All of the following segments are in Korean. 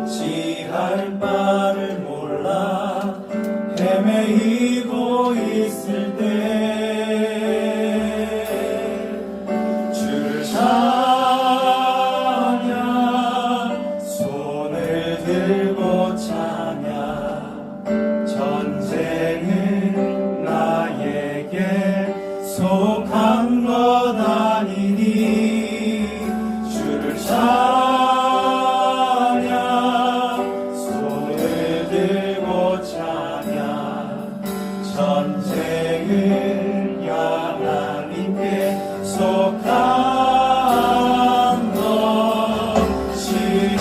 어찌할 바를 몰라 헤매이고 있을 때 주를 찬양 손을 들고 찬양 전쟁은 나에게 속한 것 아니니 주를 찬양 손을 들고 찬양 전쟁은 하나님께 속한 것이니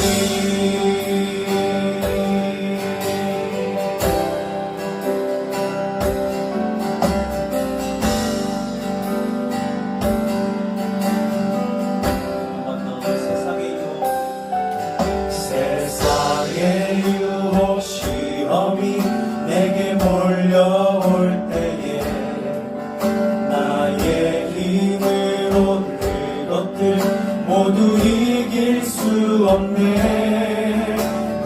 세상의 유혹 시험이 내게 몰려올 때에 나의 힘으로 그것들 모두 이길 수 없네.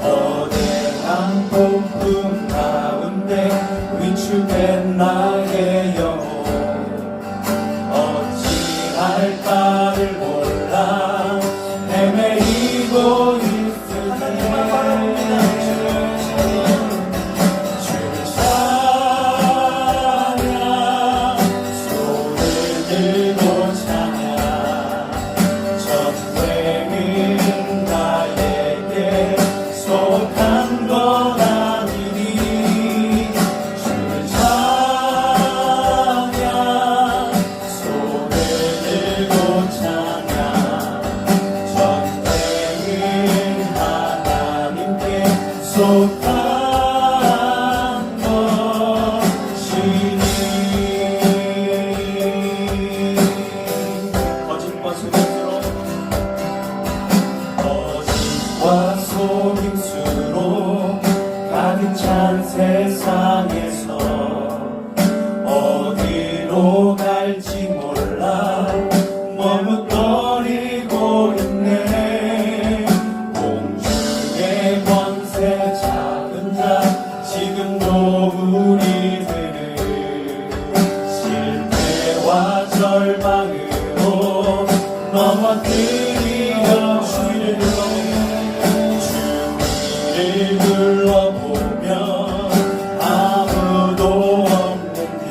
거대한 폭풍 가운데 위축된 나의 영혼 어찌할 바를 몰라 헤매이고 있을 때 주를 찬양 손을 들고 찬양 전쟁은 나에게 속한 것 아니니 주를 찬양 손을 들고 찬양 전쟁은 하나님께 속한 것이니 거짓과 속임수로 가득 찬 세상에서 어디로 갈지 몰라 머뭇거리고 있네. 공중의 권세 작은 자 지금도 우리들을 실패와 절망으로 넘어뜨리려 주위를 둘러보면 아무도 없는 듯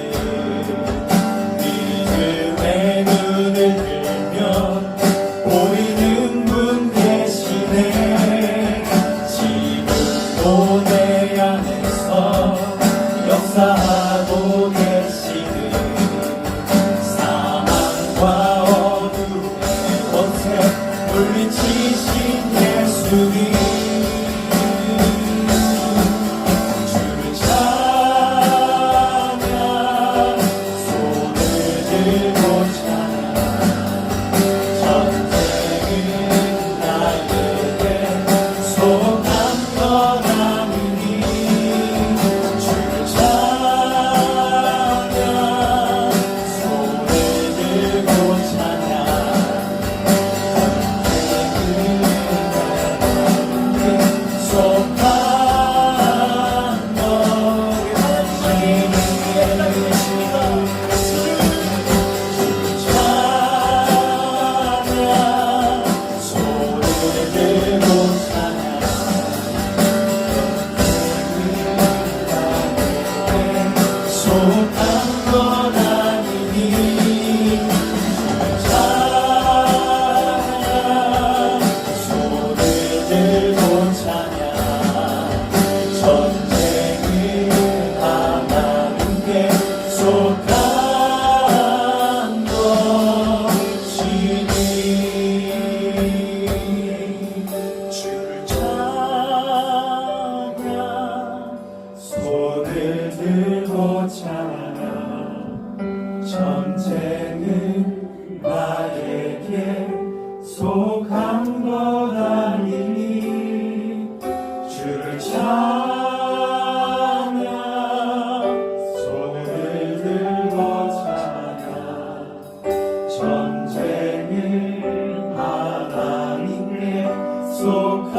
믿음의 눈을 들면 보이는 분 계시네. 지금도 내 안에서 역사하고 계시는 사망과 어둠의 권세 물리치신 예수님 주를 찬양 손을 들고 찬양 전쟁은 나에게 속한 것 아니니 주를 찬양 손을 들고 찬양 속한 것 아니니 찬양 손을 들고 찬양 전쟁은 하나님께 속한 것이니 주를 찬양 손을 들고 찬양 전쟁은 나에게 속한 것 아니니 주를 찬양 손을 들고 찬양 전쟁은 하나님께 속한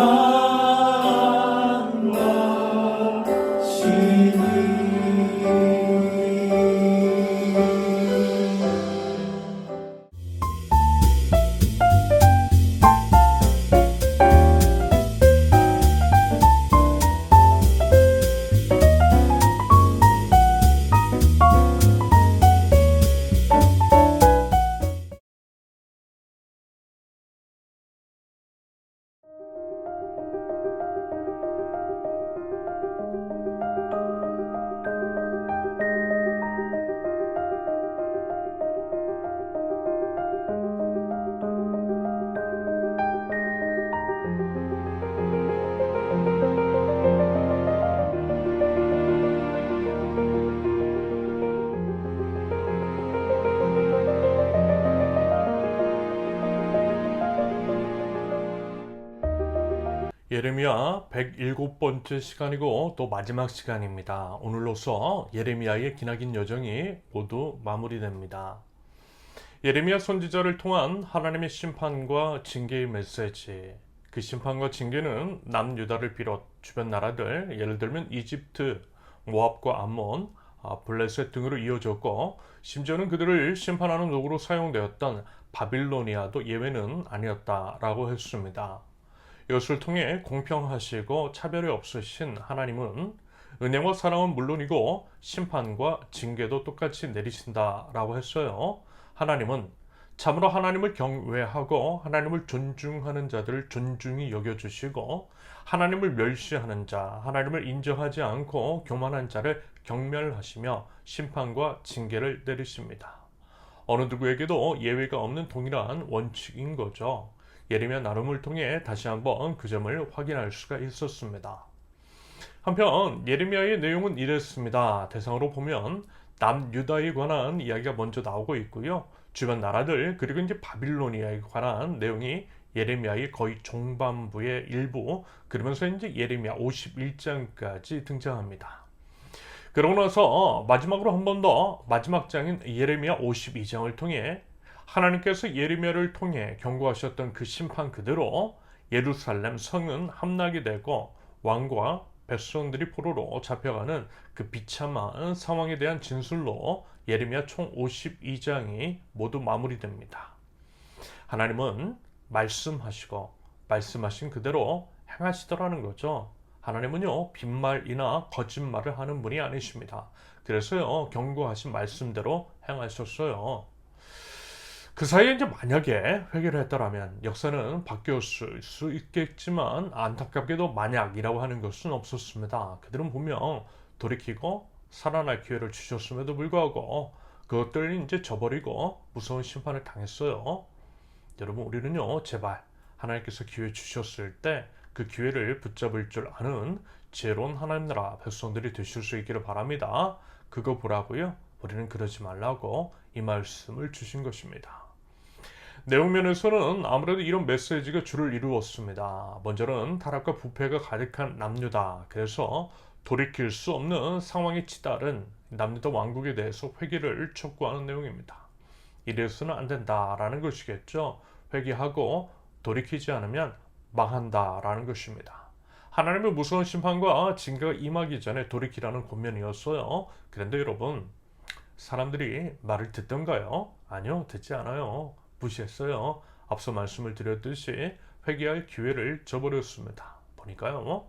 예레미야 107번째 시간이고 또 마지막 시간입니다. 오늘로써 예레미야의 기나긴 여정이 모두 마무리됩니다. 예레미야 선지자를 통한 하나님의 심판과 징계의 메시지. 그 심판과 징계는 남유다를 비롯 주변 나라들, 예를 들면 이집트, 모압과 암몬, 블레셋 등으로 이어졌고, 심지어는 그들을 심판하는 도구로 사용되었던 바빌로니아도 예외는 아니었다라고 했습니다. 이것을 통해 공평하시고 차별이 없으신 하나님은 은혜와 사랑은 물론이고 심판과 징계도 똑같이 내리신다라고 했어요. 하나님은 참으로 하나님을 경외하고 하나님을 존중하는 자들을 존중히 여겨주시고, 하나님을 멸시하는 자, 하나님을 인정하지 않고 교만한 자를 경멸하시며 심판과 징계를 내리십니다. 어느 누구에게도 예외가 없는 동일한 원칙인 거죠. 예레미야 나눔을 통해 다시 한번 그 점을 확인할 수가 있었습니다. 한편 예레미야의 내용은 이랬습니다. 대상으로 보면 남유다에 관한 이야기가 먼저 나오고 있고요. 주변 나라들 그리고 이제 바빌로니아에 관한 내용이 예레미야의 거의 종반부의 일부, 그러면서 이제 예레미야 51장까지 등장합니다. 그러고 나서 마지막으로 한 번 더 마지막 장인 예레미야 52장을 통해 하나님께서 예레미야를 통해 경고하셨던 그 심판 그대로 예루살렘 성은 함락이 되고 왕과 백성들이 포로로 잡혀가는 그 비참한 상황에 대한 진술로 예레미야 총 52장이 모두 마무리됩니다. 하나님은 말씀하시고 말씀하신 그대로 행하시더라는 거죠. 하나님은요, 빈말이나 거짓말을 하는 분이 아니십니다. 그래서요, 경고하신 말씀대로 행하셨어요. 그 사이에 이제 만약에 회개를 했더라면 역사는 바뀌었을 수 있겠지만, 안타깝게도 만약이라고 하는 것은 없었습니다. 그들은 분명 돌이키고 살아날 기회를 주셨음에도 불구하고 그것들을 이제 저버리고 무서운 심판을 당했어요. 여러분, 우리는요, 제발 하나님께서 기회 주셨을 때 그 기회를 붙잡을 줄 아는 지혜로운 하나님 나라 백성들이 되실 수 있기를 바랍니다. 그거 보라고요? 우리는 그러지 말라고 이 말씀을 주신 것입니다. 내용면에서는 아무래도 이런 메시지가 주를 이루었습니다. 먼저는 타락과 부패가 가득한 남유다. 그래서 돌이킬 수 없는 상황에 치달은 남유다 왕국에 대해서 회개를 촉구하는 내용입니다. 이래서는 안 된다라는 것이겠죠. 회개하고 돌이키지 않으면 망한다라는 것입니다. 하나님의 무서운 심판과 징계가 임하기 전에 돌이키라는 권면이었어요. 그런데 여러분, 사람들이 말을 듣던가요? 아니요, 듣지 않아요. 무시했어요. 앞서 말씀을 드렸듯이 회개할 기회를 저버렸습니다. 보니까요,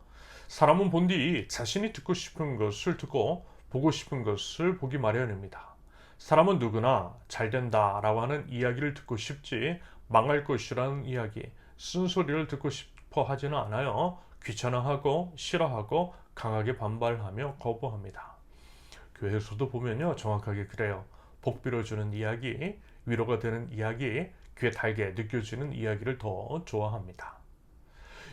사람은 본디 자신이 듣고 싶은 것을 듣고 보고 싶은 것을 보기 마련입니다. 사람은 누구나 잘 된다라고 하는 이야기를 듣고 싶지 망할 것이라는 이야기, 쓴소리를 듣고 싶어 하지는 않아요. 귀찮아하고 싫어하고 강하게 반발하며 거부합니다. 교회에서도 보면요, 정확하게 그래요. 복 빌어주는 이야기, 위로가 되는 이야기, 귀에 달게 느껴지는 이야기를 더 좋아합니다.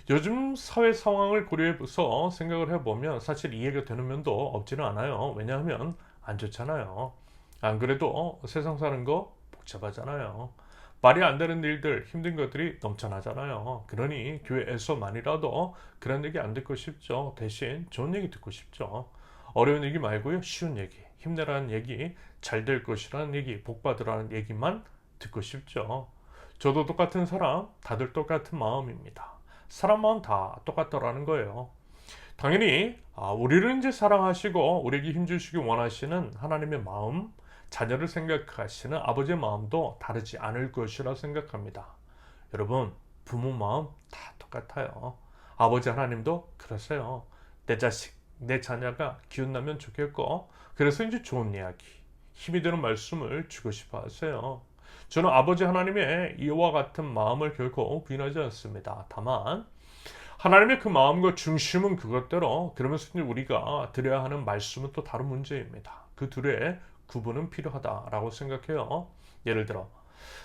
요즘 사회 상황을 고려해서 생각을 해보면 사실 이해가 되는 면도 없지는 않아요. 왜냐하면 안 좋잖아요. 안 그래도 세상 사는 거 복잡하잖아요. 말이 안 되는 일들, 힘든 것들이 넘쳐나잖아요. 그러니 교회에서만이라도 그런 얘기 안 듣고 싶죠. 대신 좋은 얘기 듣고 싶죠. 어려운 얘기 말고요, 쉬운 얘기, 힘내라는 얘기, 잘 될 것이라는 얘기, 복 받으라는 얘기만 듣고 싶죠. 저도 똑같은 사람, 다들 똑같은 마음입니다. 사람 마음 다 똑같더라는 거예요. 당연히 우리를 이제 사랑하시고 우리에게 힘주시기 원하시는 하나님의 마음, 자녀를 생각하시는 아버지의 마음도 다르지 않을 것이라 생각합니다. 여러분, 부모 마음 다 똑같아요. 아버지 하나님도 그러세요. 내 자식, 내 자녀가 기운나면 좋겠고, 그래서 이제 좋은 이야기, 힘이 되는 말씀을 주고 싶어 하세요. 저는 아버지 하나님의 이와 같은 마음을 결코 부인하지 않습니다. 다만 하나님의 그 마음과 중심은 그것대로, 그러면서 이제 우리가 드려야 하는 말씀은 또 다른 문제입니다. 그 둘의 구분은 필요하다라고 생각해요. 예를 들어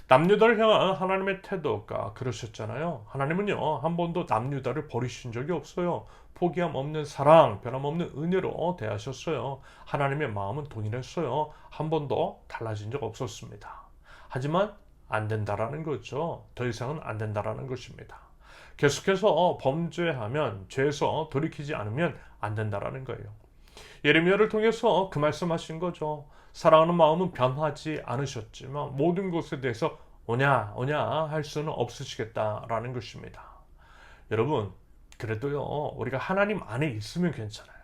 남유다를 향한 하나님의 태도가 그러셨잖아요. 하나님은요, 한 번도 남유다를 버리신 적이 없어요. 포기함 없는 사랑, 변함없는 은혜로 대하셨어요. 하나님의 마음은 동일했어요. 한 번도 달라진 적 없었습니다. 하지만 안 된다라는 거죠. 더 이상은 안 된다라는 것입니다. 계속해서 범죄하면 죄에서 돌이키지 않으면 안 된다라는 거예요. 예레미야를 통해서 그 말씀하신 거죠. 사랑하는 마음은 변하지 않으셨지만 모든 것에 대해서 오냐 할 수는 없으시겠다라는 것입니다. 여러분, 그래도요, 우리가 하나님 안에 있으면 괜찮아요.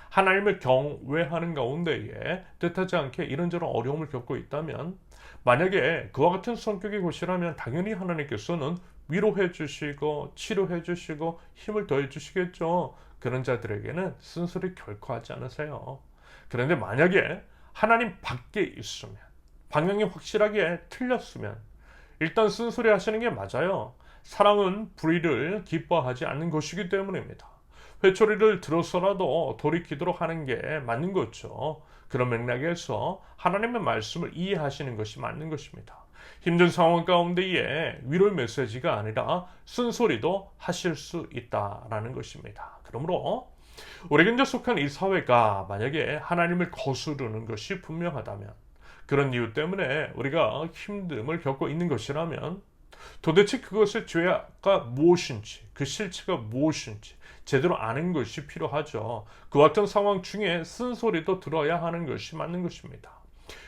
하나님을 경외하는 가운데에 뜻하지 않게 이런저런 어려움을 겪고 있다면, 만약에 그와 같은 성격의 것이라면 당연히 하나님께서는 위로해 주시고 치료해 주시고 힘을 더해 주시겠죠. 그런 자들에게는 쓴소리 결코 하지 않으세요. 그런데 만약에 하나님 밖에 있으면, 방향이 확실하게 틀렸으면 일단 쓴소리 하시는 게 맞아요. 사랑은 불의를 기뻐하지 않는 것이기 때문입니다. 회초리를 들어서라도 돌이키도록 하는 게 맞는 거죠. 그런 맥락에서 하나님의 말씀을 이해하시는 것이 맞는 것입니다. 힘든 상황 가운데에 위로의 메시지가 아니라 쓴소리도 하실 수 있다라는 것입니다. 그러므로 우리가 이제 속한 이 사회가 만약에 하나님을 거스르는 것이 분명하다면, 그런 이유 때문에 우리가 힘듦을 겪고 있는 것이라면, 도대체 그것의 죄가 무엇인지, 그 실체가 무엇인지 제대로 아는 것이 필요하죠. 그 같은 상황 중에 쓴소리도 들어야 하는 것이 맞는 것입니다.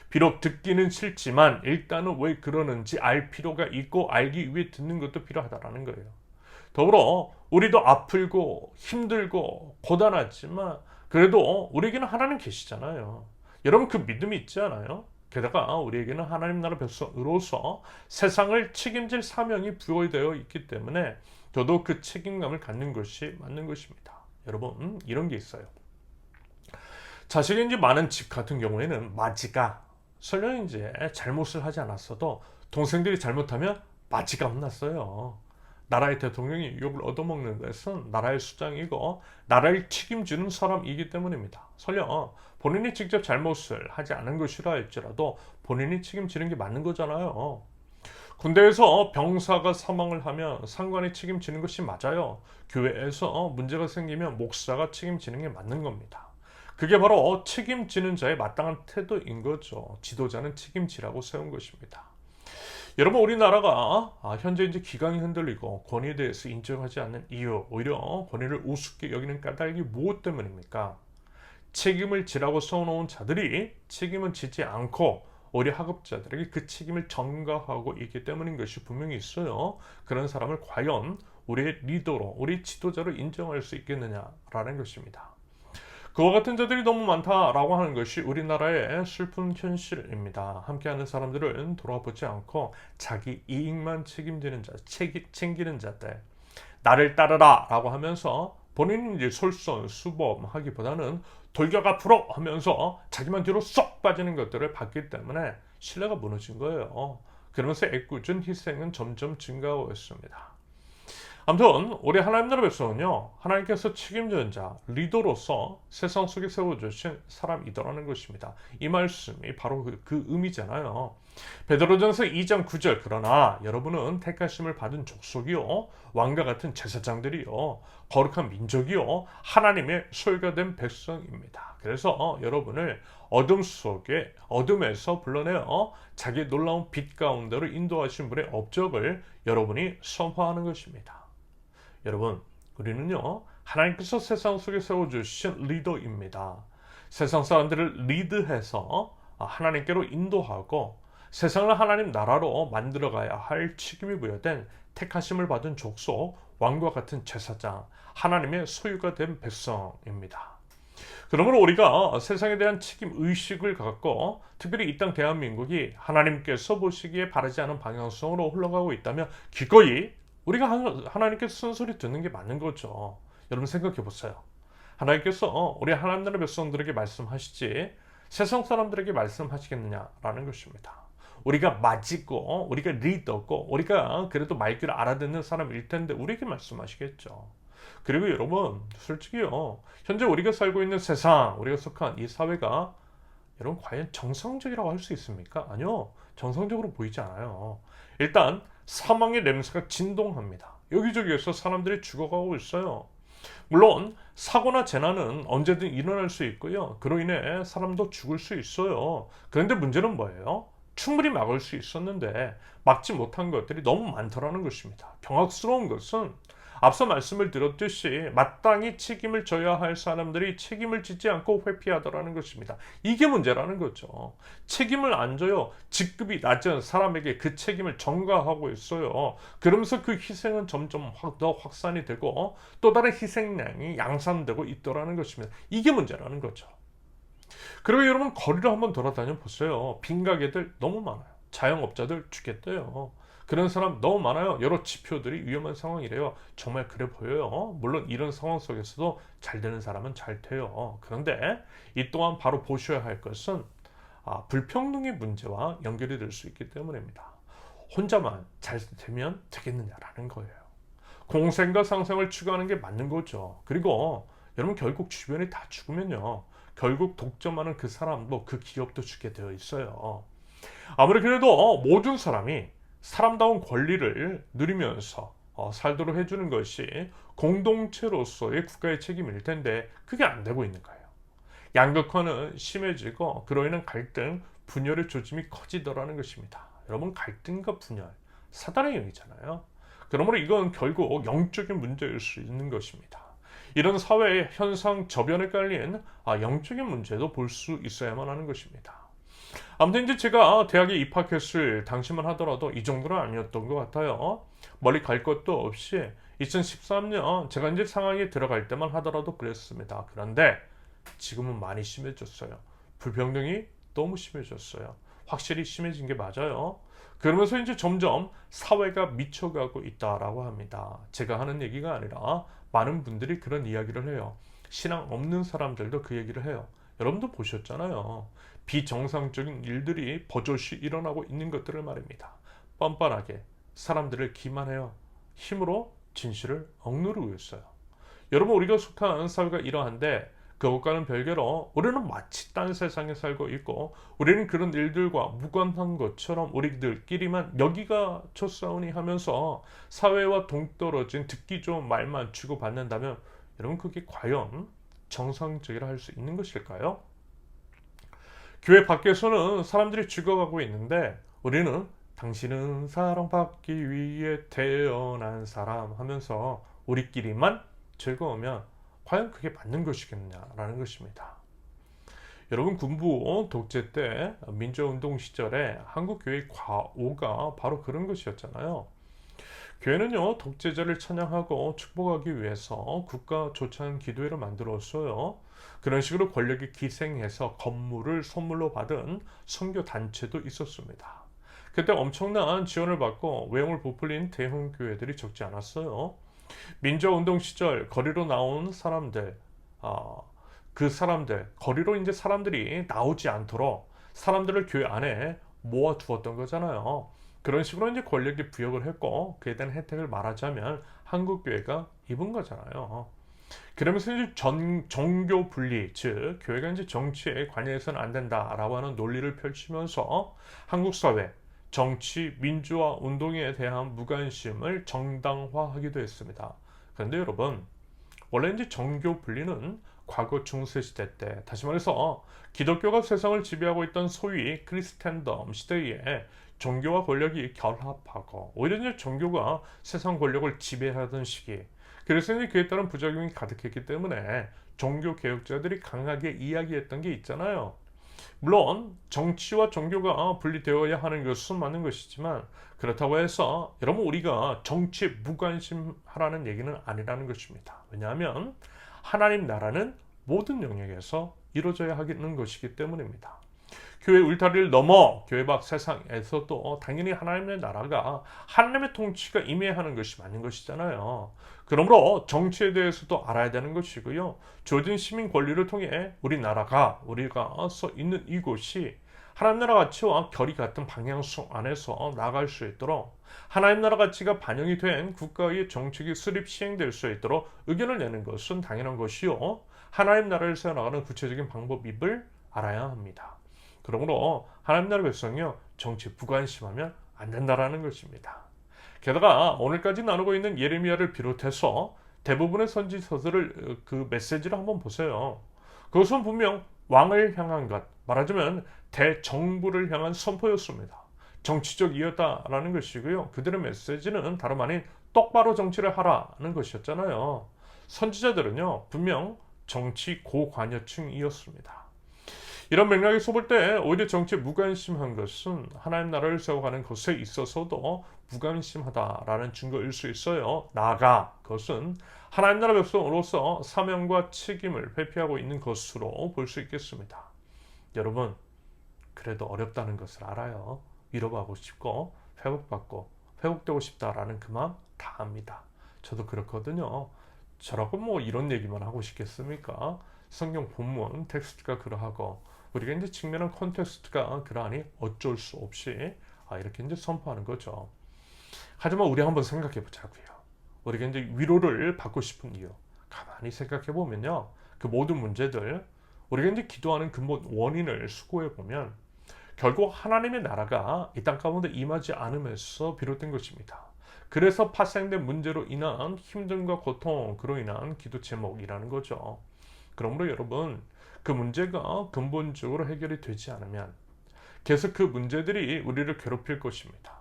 비록 듣기는 싫지만 일단은 왜 그러는지 알 필요가 있고, 알기 위해 듣는 것도 필요하다라는 거예요. 더불어 우리도 아프고 힘들고 고단하지만 그래도 우리에게는 하나님 계시잖아요. 여러분, 그 믿음이 있지 않아요? 게다가 우리에게는 하나님 나라 백성으로서 세상을 책임질 사명이 부여되어 있기 때문에 저도 그 책임감을 갖는 것이 맞는 것입니다. 여러분, 이런 게 있어요. 자식이 많은 집 같은 경우에는 마지가 설령 이제 잘못을 하지 않았어도 동생들이 잘못하면 마지가 혼났어요. 나라의 대통령이 욕을 얻어먹는 것은 나라의 수장이고 나라를 책임지는 사람이기 때문입니다. 설령 본인이 직접 잘못을 하지 않은 것이라 할지라도 본인이 책임지는 게 맞는 거잖아요. 군대에서 병사가 사망을 하면 상관이 책임지는 것이 맞아요. 교회에서 문제가 생기면 목사가 책임지는 게 맞는 겁니다. 그게 바로 책임지는 자의 마땅한 태도인 거죠. 지도자는 책임지라고 세운 것입니다. 여러분, 우리나라가 현재 이제 기강이 흔들리고 권위에 대해서 인정하지 않는 이유, 오히려 권위를 우습게 여기는 까닭이 무엇 때문입니까? 책임을 지라고 써놓은 자들이 책임은 지지 않고 오히려 하급자들에게 그 책임을 전가하고 있기 때문인 것이 분명히 있어요. 그런 사람을 과연 우리의 리더로, 우리 지도자로 인정할 수 있겠느냐라는 것입니다. 그와 같은 자들이 너무 많다라고 하는 것이 우리나라의 슬픈 현실입니다. 함께하는 사람들은 돌아보지 않고 자기 이익만 책임지는 자, 챙기는 자들, 나를 따르라 라고 하면서 본인이 이제 솔선수범하기보다는 돌격 앞으로 하면서 자기만 뒤로 쏙 빠지는 것들을 봤기 때문에 신뢰가 무너진 거예요. 그러면서 애꿎은 희생은 점점 증가하고 있습니다. 아무튼 우리 하나님 나라 백성은요, 하나님께서 책임지는 자, 리더로서 세상 속에 세워주신 사람이더라는 것입니다. 이 말씀이 바로 그 의미잖아요. 베드로전서 2장 9절, 그러나 여러분은 택하심을 받은 족속이요, 왕과 같은 제사장들이요, 거룩한 민족이요, 하나님의 소유가 된 백성입니다. 그래서 여러분을 어둠에서 불러내어 자기 놀라운 빛 가운데로 인도하신 분의 업적을 여러분이 선포하는 것입니다. 여러분, 우리는요, 하나님께서 세상 속에 세워주신 리더입니다. 세상 사람들을 리드해서 하나님께로 인도하고 세상을 하나님 나라로 만들어가야 할 책임이 부여된 택하심을 받은 족속, 왕과 같은 제사장, 하나님의 소유가 된 백성입니다. 그러므로 우리가 세상에 대한 책임 의식을 갖고, 특별히 이 땅 대한민국이 하나님께서 보시기에 바르지 않은 방향성으로 흘러가고 있다면 기꺼이 우리가 하나님께서 쓴소리 듣는 게 맞는 거죠. 여러분, 생각해 보세요. 하나님께서 우리 하나님 나라 백성들에게 말씀하시지 세상 사람들에게 말씀하시겠느냐라는 것입니다. 우리가 맞이고 우리가 리더고 우리가 그래도 말귀를 알아듣는 사람일 텐데 우리에게 말씀하시겠죠. 그리고 여러분, 솔직히요, 현재 우리가 살고 있는 세상, 우리가 속한 이 사회가 여러분 과연 정상적이라고 할 수 있습니까? 아니요, 정상적으로 보이지 않아요. 일단 사망의 냄새가 진동합니다. 여기저기에서 사람들이 죽어가고 있어요. 물론 사고나 재난은 언제든 일어날 수 있고요, 그로 인해 사람도 죽을 수 있어요. 그런데 문제는 뭐예요? 충분히 막을 수 있었는데 막지 못한 것들이 너무 많더라는 것입니다. 경악스러운 것은 앞서 말씀을 드렸듯이 마땅히 책임을 져야 할 사람들이 책임을 지지 않고 회피하더라는 것입니다. 이게 문제라는 거죠. 책임을 안 져요. 직급이 낮은 사람에게 그 책임을 전가하고 있어요. 그러면서 그 희생은 점점 더 확산이 되고 또 다른 희생양이 양산되고 있더라는 것입니다. 이게 문제라는 거죠. 그리고 여러분 거리를 한번 돌아다녀 보세요. 빈 가게들 너무 많아요. 자영업자들 죽겠대요. 그런 사람 너무 많아요. 여러 지표들이 위험한 상황이래요. 정말 그래 보여요. 물론 이런 상황 속에서도 잘 되는 사람은 잘 돼요. 그런데 이 또한 바로 보셔야 할 것은 불평등의 문제와 연결이 될 수 있기 때문입니다. 혼자만 잘 되면 되겠느냐라는 거예요. 공생과 상생을 추구하는 게 맞는 거죠. 그리고 여러분 결국 주변이 다 죽으면요. 결국 독점하는 그 사람도 그 기업도 죽게 되어 있어요. 아무리 그래도 모든 사람이 사람다운 권리를 누리면서 살도록 해주는 것이 공동체로서의 국가의 책임일 텐데 그게 안 되고 있는 거예요. 양극화는 심해지고 그로 인한 갈등, 분열의 조짐이 커지더라는 것입니다. 여러분 갈등과 분열, 사단의 영이잖아요. 그러므로 이건 결국 영적인 문제일 수 있는 것입니다. 이런 사회의 현상 저변에 깔린 영적인 문제도 볼 수 있어야만 하는 것입니다. 아무튼 이제 제가 대학에 입학했을 당시만 하더라도 이 정도는 아니었던 것 같아요. 멀리 갈 것도 없이 2013년 제가 이제 상황에 들어갈 때만 하더라도 그랬습니다. 그런데 지금은 많이 심해졌어요. 불평등이 너무 심해졌어요. 확실히 심해진 게 맞아요. 그러면서 이제 점점 사회가 미쳐가고 있다라고 합니다. 제가 하는 얘기가 아니라 많은 분들이 그런 이야기를 해요. 신앙 없는 사람들도 그 얘기를 해요. 여러분도 보셨잖아요. 비정상적인 일들이 버젓이 일어나고 있는 것들을 말입니다. 뻔뻔하게 사람들을 기만해요. 힘으로 진실을 억누르고 있어요. 여러분 우리가 속한 사회가 이러한데 그것과는 별개로 우리는 마치 딴 세상에 살고 있고 우리는 그런 일들과 무관한 것처럼 우리들끼리만 여기가 쳤사오니 하면서 사회와 동떨어진 듣기 좋은 말만 주고받는다면 여러분 그게 과연 정상적이라 할 수 있는 것일까요? 교회 밖에서는 사람들이 죽어가고 있는데 우리는 당신은 사랑받기 위해 태어난 사람 하면서 우리끼리만 즐거우면 과연 그게 맞는 것이겠냐라는 것입니다. 여러분 군부 독재 때 민주운동 시절에 한국교회의 과오가 바로 그런 것이었잖아요. 교회는요 독재자를 찬양하고 축복하기 위해서 국가 조찬 기도회를 만들었어요. 그런 식으로 권력이 기생해서 건물을 선물로 받은 선교 단체도 있었습니다. 그때 엄청난 지원을 받고 외형을 부풀린 대형 교회들이 적지 않았어요. 민주운동 시절 거리로 나온 사람들, 그 사람들 거리로 이제 사람들이 나오지 않도록 사람들을 교회 안에 모아두었던 거잖아요. 그런 식으로 이제 권력이 부여를 했고 그에 대한 혜택을 말하자면 한국 교회가 입은 거잖아요. 그러면서 이제 종교 분리, 즉 교회가 이제 정치에 관여해서는 안 된다라고 하는 논리를 펼치면서 한국 사회 정치, 민주화 운동에 대한 무관심을 정당화하기도 했습니다. 그런데 여러분, 원래 이제 정교 분리는 과거 중세시대 때, 다시 말해서 기독교가 세상을 지배하고 있던 소위 크리스텐덤 시대에 종교와 권력이 결합하고 오히려 이제 종교가 세상 권력을 지배하던 시기, 그래서 이제 그에 따른 부작용이 가득했기 때문에 종교 개혁자들이 강하게 이야기했던 게 있잖아요. 물론 정치와 종교가 분리되어야 하는 것은 맞는 것이지만 그렇다고 해서 여러분 우리가 정치에 무관심하라는 얘기는 아니라는 것입니다. 왜냐하면 하나님 나라는 모든 영역에서 이루어져야 하는 것이기 때문입니다. 교회 울타리를 넘어 교회 밖 세상에서도 당연히 하나님의 나라가 하나님의 통치가 임해야 하는 것이 맞는 것이잖아요. 그러므로 정치에 대해서도 알아야 되는 것이고요. 주어진 시민 권리를 통해 우리가 서 있는 이곳이 하나님 나라 가치와 결이 같은 방향성 안에서 나아갈 수 있도록 하나님 나라 가치가 반영이 된 국가의 정책이 수립 시행될 수 있도록 의견을 내는 것은 당연한 것이요. 하나님 나라를 세워나가는 구체적인 방법임을 알아야 합니다. 그러므로 하나님 나라 백성이요 정치 무관심하면 안 된다라는 것입니다. 게다가 오늘까지 나누고 있는 예레미야를 비롯해서 대부분의 선지서들을 그 메시지를 한번 보세요. 그것은 분명 왕을 향한 것, 말하자면 대정부를 향한 선포였습니다. 정치적이었다라는 것이고요. 그들의 메시지는 다름 아닌 똑바로 정치를 하라는 것이었잖아요. 선지자들은요, 분명 정치 고관여층이었습니다. 이런 맥락에서 볼 때 오히려 정치에 무관심한 것은 하나님 나라를 세워가는 것에 있어서도 무관심하다라는 증거일 수 있어요. 나아가 그것은 하나님 나라 백성으로서 사명과 책임을 회피하고 있는 것으로 볼 수 있겠습니다. 여러분, 그래도 어렵다는 것을 알아요. 위로받고 싶고 회복되고 싶다라는 그 마음 다 압니다. 저도 그렇거든요. 저라고 뭐 이런 얘기만 하고 싶겠습니까? 성경 본문 텍스트가 그러하고 우리가 이제 직면한 콘텍스트가 그러하니 어쩔 수 없이 이렇게 이제 선포하는 거죠. 하지만 우리 한번 생각해 보자고요. 우리가 이제 위로를 받고 싶은 이유, 가만히 생각해 보면요, 그 모든 문제들 우리가 이제 기도하는 근본 원인을 수고해 보면 결국 하나님의 나라가 이 땅 가운데 임하지 않음에서 비롯된 것입니다. 그래서 파생된 문제로 인한 힘듦과 고통, 그로 인한 기도 제목이라는 거죠. 그러므로 여러분, 그 문제가 근본적으로 해결이 되지 않으면 계속 그 문제들이 우리를 괴롭힐 것입니다.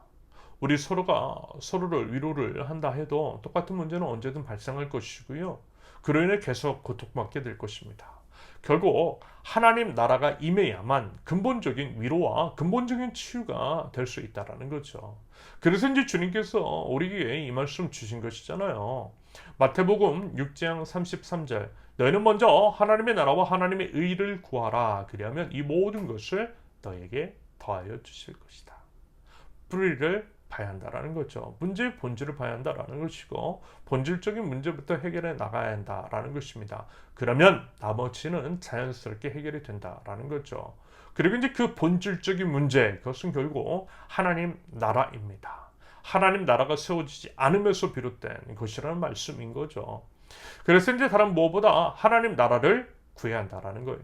우리 서로가 서로를 위로를 한다 해도 똑같은 문제는 언제든 발생할 것이고요. 그로 인해 계속 고통받게 될 것입니다. 결국 하나님 나라가 임해야만 근본적인 위로와 근본적인 치유가 될 수 있다는 거죠. 그래서 이제 주님께서 우리에게 이 말씀 주신 것이잖아요. 마태복음 6장 33절, 너희는 먼저 하나님의 나라와 하나님의 의를 구하라. 그리하면 이 모든 것을 너에게 더하여 주실 것이다. 뿌리를 봐야 한다라는 거죠. 문제의 본질을 봐야 한다라는 것이고 본질적인 문제부터 해결해 나가야 한다라는 것입니다. 그러면 나머지는 자연스럽게 해결이 된다라는 거죠. 그리고 이제 그 본질적인 문제, 그것은 결국 하나님 나라입니다. 하나님 나라가 세워지지 않음에서 비롯된 것이라는 말씀인 거죠. 그래서 이제 다른 무엇보다 하나님 나라를 구해야 한다라는 거예요.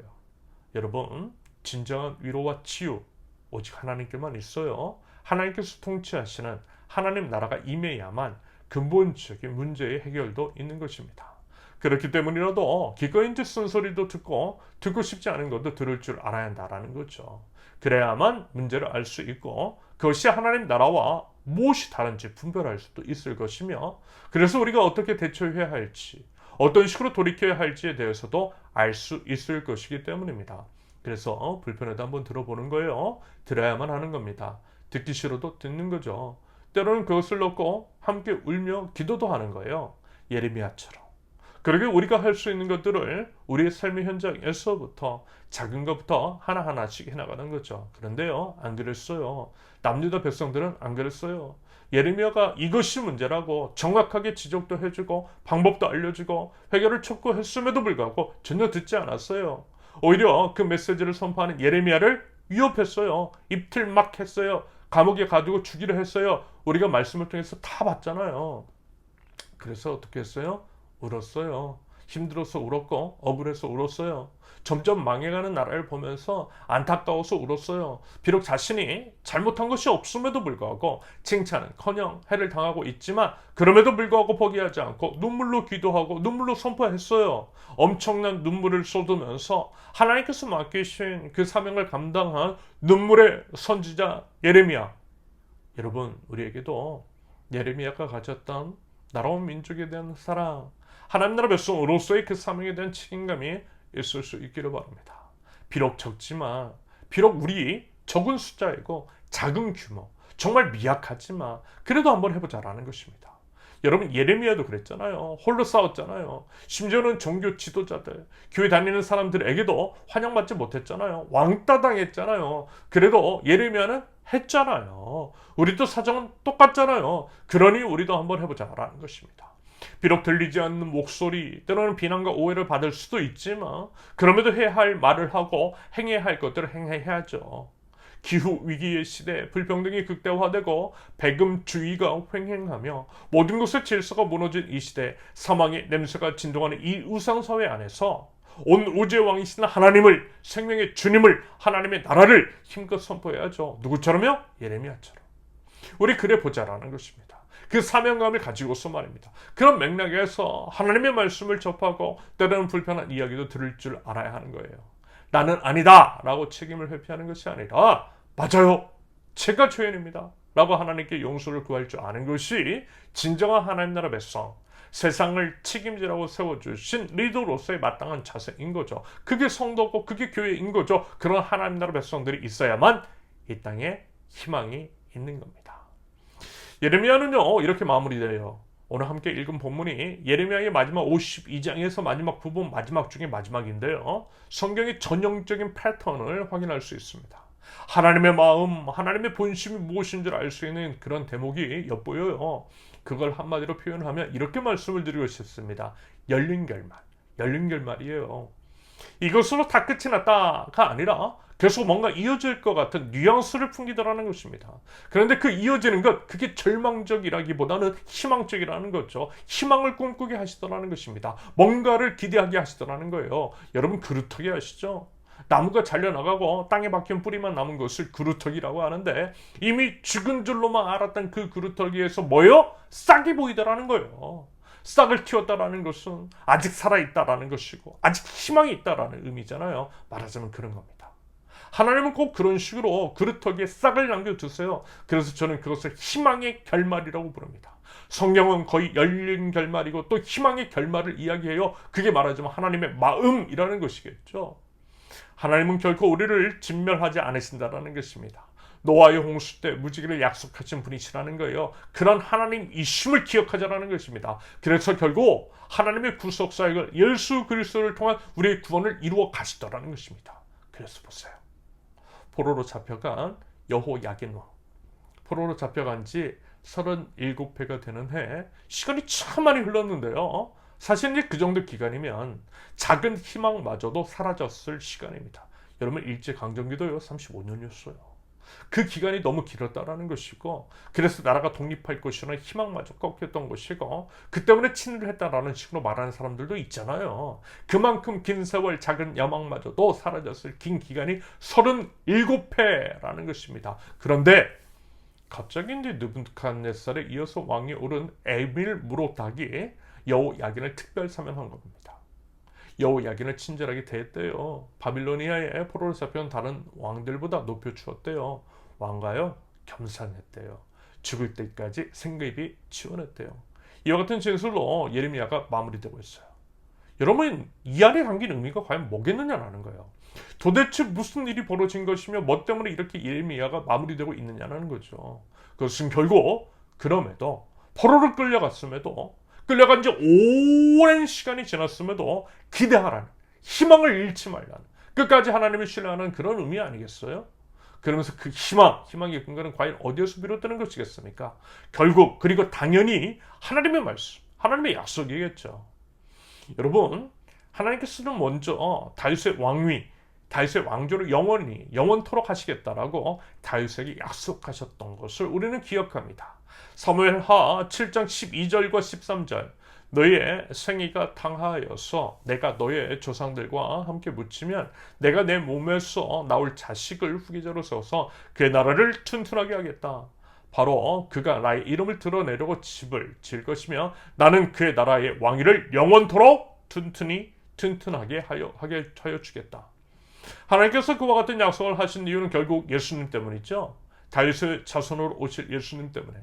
여러분, 진정한 위로와 치유 오직 하나님께만 있어요. 하나님께서 통치하시는 하나님 나라가 임해야만 근본적인 문제의 해결도 있는 것입니다. 그렇기 때문이라도 기꺼이 이제 쓴소리도 듣고 싶지 않은 것도 들을 줄 알아야 한다라는 거죠. 그래야만 문제를 알 수 있고 그것이 하나님 나라와 무엇이 다른지 분별할 수도 있을 것이며, 그래서 우리가 어떻게 대처해야 할지, 어떤 식으로 돌이켜야 할지에 대해서도 알 수 있을 것이기 때문입니다. 그래서 불편해도 한번 들어보는 거예요. 들어야만 하는 겁니다. 듣기 싫어도 듣는 거죠. 때로는 그것을 놓고 함께 울며 기도도 하는 거예요. 예레미야처럼. 그러게 우리가 할 수 있는 것들을 우리의 삶의 현장에서부터 작은 것부터 하나하나씩 해나가는 거죠. 그런데요, 안 그랬어요. 남유다 백성들은 안 그랬어요. 예레미야가 이것이 문제라고 정확하게 지적도 해주고 방법도 알려주고 해결을 촉구했음에도 불구하고 전혀 듣지 않았어요. 오히려 그 메시지를 선포하는 예레미야를 위협했어요. 입틀 막 했어요. 감옥에 가두고 죽이려 했어요. 우리가 말씀을 통해서 다 봤잖아요. 그래서 어떻게 했어요? 울었어요. 힘들어서 울었고 억울해서 울었어요. 점점 망해가는 나라를 보면서 안타까워서 울었어요. 비록 자신이 잘못한 것이 없음에도 불구하고 칭찬은커녕 해를 당하고 있지만 그럼에도 불구하고 포기하지 않고 눈물로 기도하고 눈물로 선포했어요. 엄청난 눈물을 쏟으면서 하나님께서 맡기신 그 사명을 감당한 눈물의 선지자 예레미야. 여러분, 우리에게도 예레미야가 가졌던 나라와 민족에 대한 사랑, 하나님 나라 백성으로서의 그 사명에 대한 책임감이 있을 수 있기를 바랍니다. 비록 적지만, 비록 우리 적은 숫자이고 작은 규모, 정말 미약하지만 그래도 한번 해보자라는 것입니다. 여러분, 예레미야도 그랬잖아요. 홀로 싸웠잖아요. 심지어는 종교 지도자들, 교회 다니는 사람들에게도 환영받지 못했잖아요. 왕따 당했잖아요. 그래도 예레미야는 했잖아요. 우리도 사정은 똑같잖아요. 그러니 우리도 한번 해보자라는 것입니다. 비록 들리지 않는 목소리, 때로는 비난과 오해를 받을 수도 있지만 그럼에도 해야 할 말을 하고 행해야 할 것들을 행해야죠. 기후위기의 시대, 불평등이 극대화되고 배금주의가 횡행하며 모든 것의 질서가 무너진 이 시대, 사망의 냄새가 진동하는 이 우상사회 안에서 온 우주의 왕이신 하나님을, 생명의 주님을, 하나님의 나라를 힘껏 선포해야죠. 누구처럼요? 예레미야처럼. 우리 그래 보자라는 것입니다. 그 사명감을 가지고서 말입니다. 그런 맥락에서 하나님의 말씀을 접하고 때로는 불편한 이야기도 들을 줄 알아야 하는 거예요. 나는 아니다 라고 책임을 회피하는 것이 아니라 맞아요. 제가 죄인입니다. 라고 하나님께 용서를 구할 줄 아는 것이 진정한 하나님 나라 백성, 세상을 책임지라고 세워주신 리더로서의 마땅한 자세인 거죠. 그게 성도고 그게 교회인 거죠. 그런 하나님 나라 백성들이 있어야만 이 땅에 희망이 있는 겁니다. 예레미야는요 이렇게 마무리돼요. 오늘 함께 읽은 본문이 예레미야의 마지막 52장에서 마지막 부분 마지막 중에 마지막인데요. 성경의 전형적인 패턴을 확인할 수 있습니다. 하나님의 마음, 하나님의 본심이 무엇인지를 알 수 있는 그런 대목이 엿보여요. 그걸 한마디로 표현하면 이렇게 말씀을 드리고 싶습니다. 열린 결말, 열린 결말이에요. 이것으로 다 끝이 났다가 아니라 계속 뭔가 이어질 것 같은 뉘앙스를 풍기더라는 것입니다. 그런데 그 이어지는 것, 그게 절망적이라기보다는 희망적이라는 거죠. 희망을 꿈꾸게 하시더라는 것입니다. 뭔가를 기대하게 하시더라는 거예요. 여러분 그루터기 아시죠? 나무가 잘려나가고 땅에 박힌 뿌리만 남은 것을 그루터기라고 하는데 이미 죽은 줄로만 알았던 그 그루터기에서 뭐요? 싹이 보이더라는 거예요. 싹을 틔웠다라는 것은 아직 살아있다라는 것이고 아직 희망이 있다라는 의미잖아요. 말하자면 그런 겁니다. 하나님은 꼭 그런 식으로 그루터기에 싹을 남겨두세요. 그래서 저는 그것을 희망의 결말이라고 부릅니다. 성경은 거의 열린 결말이고 또 희망의 결말을 이야기해요. 그게 말하자면 하나님의 마음이라는 것이겠죠. 하나님은 결코 우리를 진멸하지 않으신다라는 것입니다. 노아의 홍수 때 무지개를 약속하신 분이시라는 거예요. 그런 하나님이심을 기억하자라는 것입니다. 그래서 결국 하나님의 구속 사역을 예수 그리스도를 통한 우리의 구원을 이루어 가시더라는 것입니다. 그래서 보세요. 포로로 잡혀간 여호야긴 왕. 포로로 잡혀간 지 37회가 되는 해 시간이 참 많이 흘렀는데요. 사실 이제 그 정도 기간이면 작은 희망마저도 사라졌을 시간입니다. 여러분 일제강점기도요 35년이었어요. 그 기간이 너무 길었다라는 것이고 그래서 나라가 독립할 것이라는 희망마저 꺾였던 것이고 그 때문에 친일을 했다라는 식으로 말하는 사람들도 있잖아요. 그만큼 긴 세월 작은 야망마저도 사라졌을 긴 기간이 37회라는 것입니다. 그런데 갑자기 이제 느부갓네살에 이어서 왕이 오른 에밀 무로닥이 여호야긴을 특별 사면한 겁니다. 여호야긴을 친절하게 대했대요. 바빌로니아에 포로로 잡혀온 다른 왕들보다 높여주었대요. 왕가요 겸산했대요. 죽을 때까지 생계비 지원했대요. 이와 같은 진술로 예레미야가 마무리되고 있어요. 여러분 이 안에 담긴 의미가 과연 뭐겠느냐라는 거예요. 도대체 무슨 일이 벌어진 것이며 뭐 때문에 이렇게 예레미야가 마무리되고 있느냐는 거죠. 그것은 결국 그럼에도 포로로 끌려갔음에도 끌려간 지 오랜 시간이 지났음에도 기대하라는 희망을 잃지 말라는 끝까지 하나님을 신뢰하는 그런 의미 아니겠어요? 그러면서 그 희망의 근거는 과연 어디에서 비롯되는 것이겠습니까? 결국 그리고 당연히 하나님의 말씀, 하나님의 약속이겠죠. 여러분 하나님께서는 먼저 다윗의 왕위, 다윗의 왕조를 영원토록 하시겠다라고 다윗에게 약속하셨던 것을 우리는 기억합니다. 사무엘하 7장 12절과 13절 너희의 생의가 당하여서 내가 너희의 조상들과 함께 묻히면 내가 내 몸에서 나올 자식을 후계자로 세워서 그의 나라를 튼튼하게 하겠다. 바로 그가 나의 이름을 드러내려고 집을 지을 것이며 나는 그의 나라의 왕위를 영원토록 튼튼하게 하여 주겠다. 하나님께서 그와 같은 약속을 하신 이유는 결국 예수님 때문이죠. 다윗의 자손으로 오실 예수님 때문에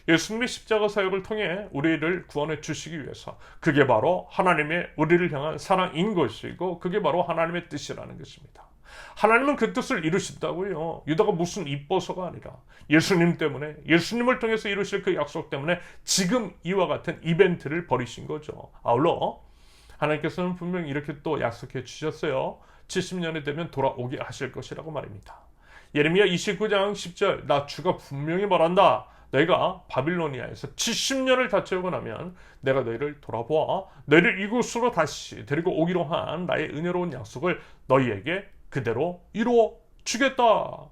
예수님의 십자가 사역을 통해 우리를 구원해 주시기 위해서 그게 바로 하나님의 우리를 향한 사랑인 것이고 그게 바로 하나님의 뜻이라는 것입니다. 하나님은 그 뜻을 이루신다고요. 유다가 무슨 이뻐서가 아니라 예수님 때문에 예수님을 통해서 이루실 그 약속 때문에 지금 이와 같은 이벤트를 벌이신 거죠. 아울러 하나님께서는 분명히 이렇게 또 약속해 주셨어요. 70년이 되면 돌아오게 하실 것이라고 말입니다. 예레미야 29장 10절 나 주가 분명히 말한다. 내가 바빌로니아에서 70년을 다 채우고 나면 내가 너희를 돌아보아 너희를 이곳으로 다시 데리고 오기로 한 나의 은혜로운 약속을 너희에게 그대로 이루어 주겠다.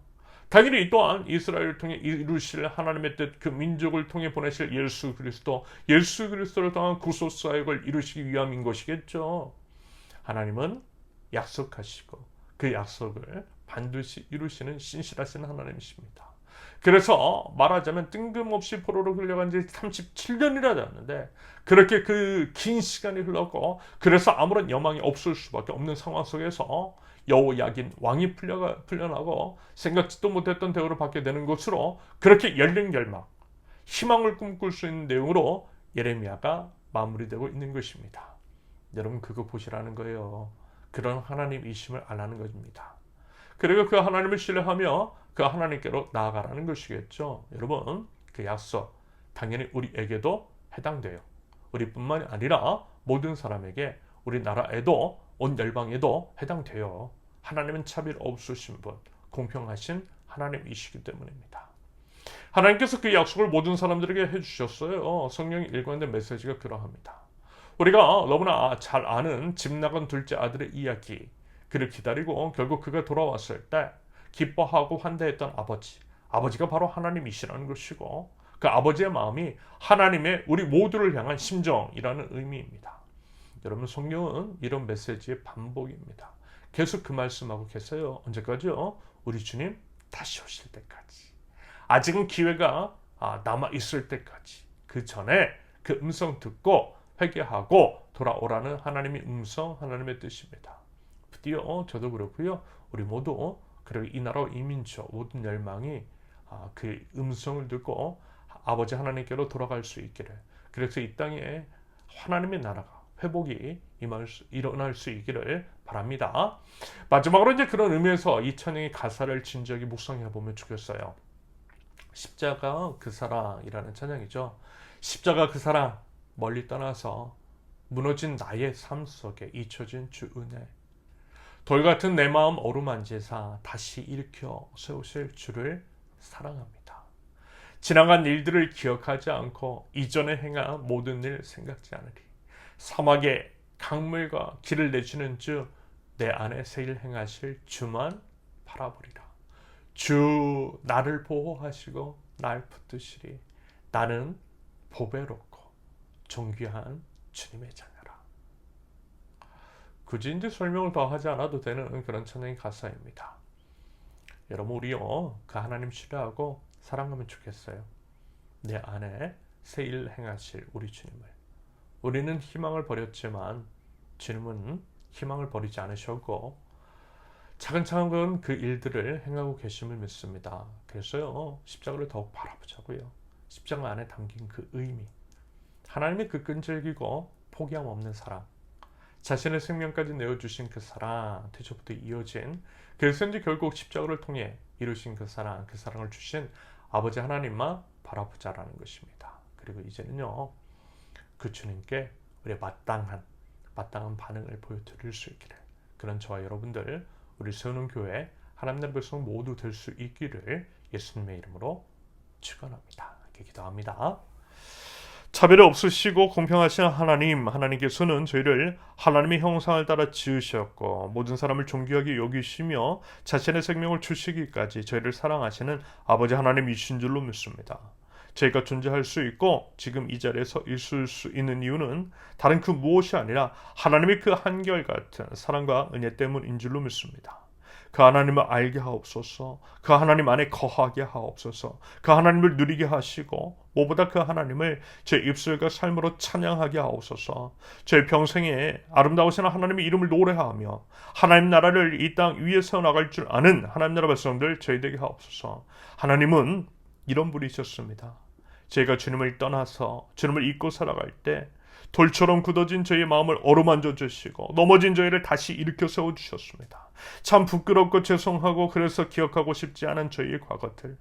당연히 또한 이스라엘을 통해 이루실 하나님의 뜻, 그 민족을 통해 보내실 예수 그리스도를 통한 구속 사역을 이루시기 위함인 것이겠죠. 하나님은 약속하시고 그 약속을 반드시 이루시는 신실하신 하나님이십니다. 그래서 말하자면 뜬금없이 포로로 끌려간 지 37년이나 되었는데 그렇게 그 긴 시간이 흘렀고 그래서 아무런 여망이 없을 수밖에 없는 상황 속에서 여호야긴 왕이 풀려나고 생각지도 못했던 대우를 받게 되는 것으로 그렇게 열등열망, 희망을 꿈꿀 수 있는 내용으로 예레미야가 마무리되고 있는 것입니다. 여러분 그거 보시라는 거예요. 그런 하나님이심을 알라는 것입니다. 그리고 그 하나님을 신뢰하며 그 하나님께로 나아가라는 것이겠죠. 여러분 그 약속 당연히 우리에게도 해당돼요. 우리뿐만이 아니라 모든 사람에게 우리나라에도 온 열방에도 해당돼요. 하나님은 차별 없으신 분, 공평하신 하나님이시기 때문입니다. 하나님께서 그 약속을 모든 사람들에게 해주셨어요. 성령이 일관된 메시지가 그러합니다. 우리가 너무나 잘 아는 집 나간 둘째 아들의 이야기, 그를 기다리고 결국 그가 돌아왔을 때 기뻐하고 환대했던 아버지가 바로 하나님이시라는 것이고 그 아버지의 마음이 하나님의 우리 모두를 향한 심정이라는 의미입니다. 여러분 성경은 이런 메시지의 반복입니다. 계속 그 말씀하고 계세요. 언제까지요? 우리 주님 다시 오실 때까지. 아직은 기회가 남아있을 때까지. 그 전에 그 음성 듣고 회개하고 돌아오라는 하나님의 음성, 하나님의 뜻입니다. 드디어 저도 그렇고요. 우리 모두 그리고 이 나라 이민족 모든 열망이 그 음성을 듣고 아버지 하나님께로 돌아갈 수 있기를. 그래서 이 땅에 하나님의 나라가 회복이 일어날 수 있기를 바랍니다. 마지막으로 이제 그런 의미에서 이 찬양의 가사를 진지하게 묵상해 보면 좋겠어요. 십자가 그 사랑이라는 찬양이죠. 십자가 그 사랑 멀리 떠나서 무너진 나의 삶 속에 잊혀진 주 은혜, 돌 같은 내 마음 어루만지사 다시 일으켜 세우실 주를 사랑합니다. 지나간 일들을 기억하지 않고 이전에 행한 모든 일 생각지 않으리. 사막에 강물과 길을 내주는 주, 내 안에 새 일 행하실 주만 바라보리라. 주 나를 보호하시고 날 붙드시리. 나는 보배롭고 존귀한 주님의 자녀라. 굳이 이제 설명을 더 하지 않아도 되는 그런 찬양의 가사입니다. 여러분 우리요 그 하나님 신뢰하고 사랑하면 좋겠어요. 내 안에 새 일 행하실 우리 주님을. 우리는 희망을 버렸지만 주님은 희망을 버리지 않으셨고 차근차근 그 일들을 행하고 계심을 믿습니다. 그래서요 십자가를 더욱 바라보자고요. 십자가 안에 담긴 그 의미, 하나님의 그 끈질기고 포기함 없는 사랑, 자신의 생명까지 내어주신 그 사랑, 태초부터 이어진, 그래서 이제 결국 십자가를 통해 이루신 그 사랑을 주신 아버지 하나님만 바라보자라는 것입니다. 그리고 이제는요 그 주님께 우리의 마땅한 반응을 보여드릴 수 있기를, 그런 저와 여러분들 우리 세우는 교회 하나님 나라의 백성 모두 될 수 있기를 예수님의 이름으로 축원합니다. 이렇게 기도합니다. 차별이 없으시고 공평하신 하나님께서는 저희를 하나님의 형상을 따라 지으셨고 모든 사람을 존귀하게 여기시며 자신의 생명을 주시기까지 저희를 사랑하시는 아버지 하나님이신 줄로 믿습니다. 저희가 존재할 수 있고 지금 이 자리에 서 있을 수 있는 이유는 다른 그 무엇이 아니라 하나님의 그 한결같은 사랑과 은혜 때문인 줄로 믿습니다. 그 하나님을 알게 하옵소서. 그 하나님 안에 거하게 하옵소서. 그 하나님을 누리게 하시고 무엇보다 그 하나님을 제 입술과 삶으로 찬양하게 하옵소서. 제 평생에 아름다우신 하나님의 이름을 노래하며 하나님 나라를 이 땅 위에 세워나갈 줄 아는 하나님 나라 백성들 저희 되게 하옵소서. 하나님은 이런 분이셨습니다. 저희가 주님을 떠나서 주님을 잊고 살아갈 때 돌처럼 굳어진 저희의 마음을 어루만져 주시고 넘어진 저희를 다시 일으켜 세워주셨습니다. 참 부끄럽고 죄송하고 그래서 기억하고 싶지 않은 저희의 과거들,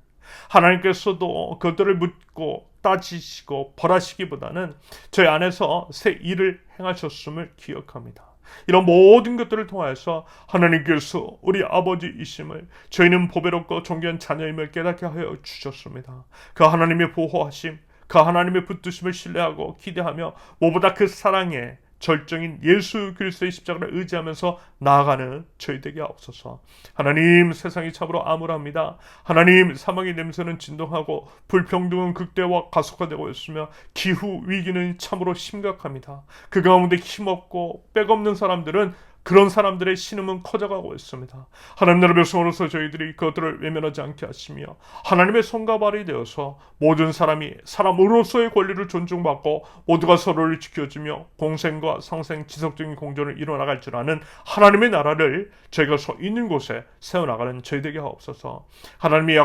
하나님께서도 그것들을 묻고 따지시고 벌하시기보다는 저희 안에서 새 일을 행하셨음을 기억합니다. 이런 모든 것들을 통해서 하나님께서 우리 아버지이심을, 저희는 보배롭고 존귀한 자녀임을 깨닫게 하여 주셨습니다. 그 하나님의 보호하심, 그 하나님의 붙드심을 신뢰하고 기대하며 무엇보다 그 사랑의 절정인 예수 그리스도의 십자가를 의지하면서 나아가는 저희 되게 하옵소서. 하나님, 세상이 참으로 암울합니다. 하나님, 사망의 냄새는 진동하고 불평등은 극대화 가속화되고 있으며 기후 위기는 참으로 심각합니다. 그 가운데 힘없고 빽없는 사람들은 그런 사람들의 신음은 커져가고 있습니다. 하나님 나라의 백성으로서 저희들이 그것들을 외면하지 않게 하시며 하나님의 손과 발이 되어서 모든 사람이 사람으로서의 권리를 존중받고 모두가 서로를 지켜주며 공생과 상생 지속적인 공존을 이뤄나갈 줄 아는 하나님의 나라를 저희가 서 있는 곳에 세워나가는 저희 되게 하옵소서. 하나님의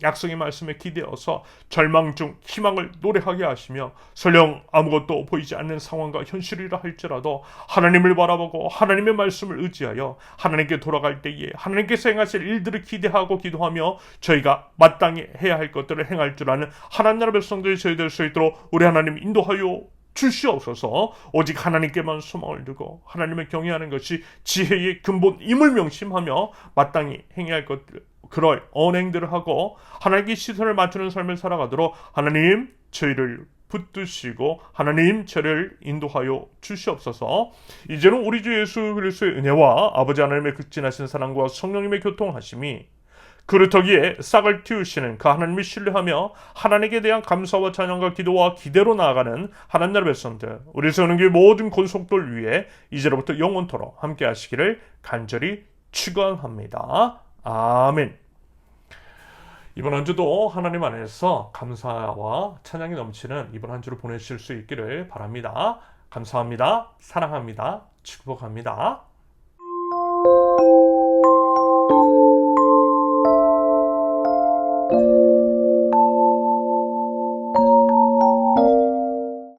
약속의 말씀에 기대어서 절망 중 희망을 노래하게 하시며 설령 아무것도 보이지 않는 상황과 현실이라 할지라도 하나님을 바라보고 하나님의 말씀을 의지하여 하나님께 돌아갈 때에 하나님께서 행하실 일들을 기대하고 기도하며 저희가 마땅히 해야 할 것들을 행할 줄 아는 하나님 나라 백성들이 저희 될 수 있도록 우리 하나님 인도하여 주시옵소서. 오직 하나님께만 소망을 두고 하나님을 경외하는 것이 지혜의 근본임을 명심하며 마땅히 행해야 할 것들 그럴 언행들을 하고 하나님께 시선을 맞추는 삶을 살아가도록 하나님 저희를 붙드시고 하나님 저를 인도하여 주시옵소서. 이제는 우리 주 예수 그리스도의 은혜와 아버지 하나님의 극진하신 사랑과 성령님의 교통하심이 그루터기에 싹을 틔우시는 그 하나님을 신뢰하며 하나님께 대한 감사와 찬양과 기도와 기대로 나아가는 하나님 나라 백성들 우리 세우는 모든 권속들 위해 이제로부터 영원토록 함께 하시기를 간절히 축원합니다. 아멘. 이번 한 주도 하나님 안에서 감사와 찬양이 넘치는 이번 한 주를 보내실 수 있기를 바랍니다. 감사합니다. 사랑합니다. 축복합니다.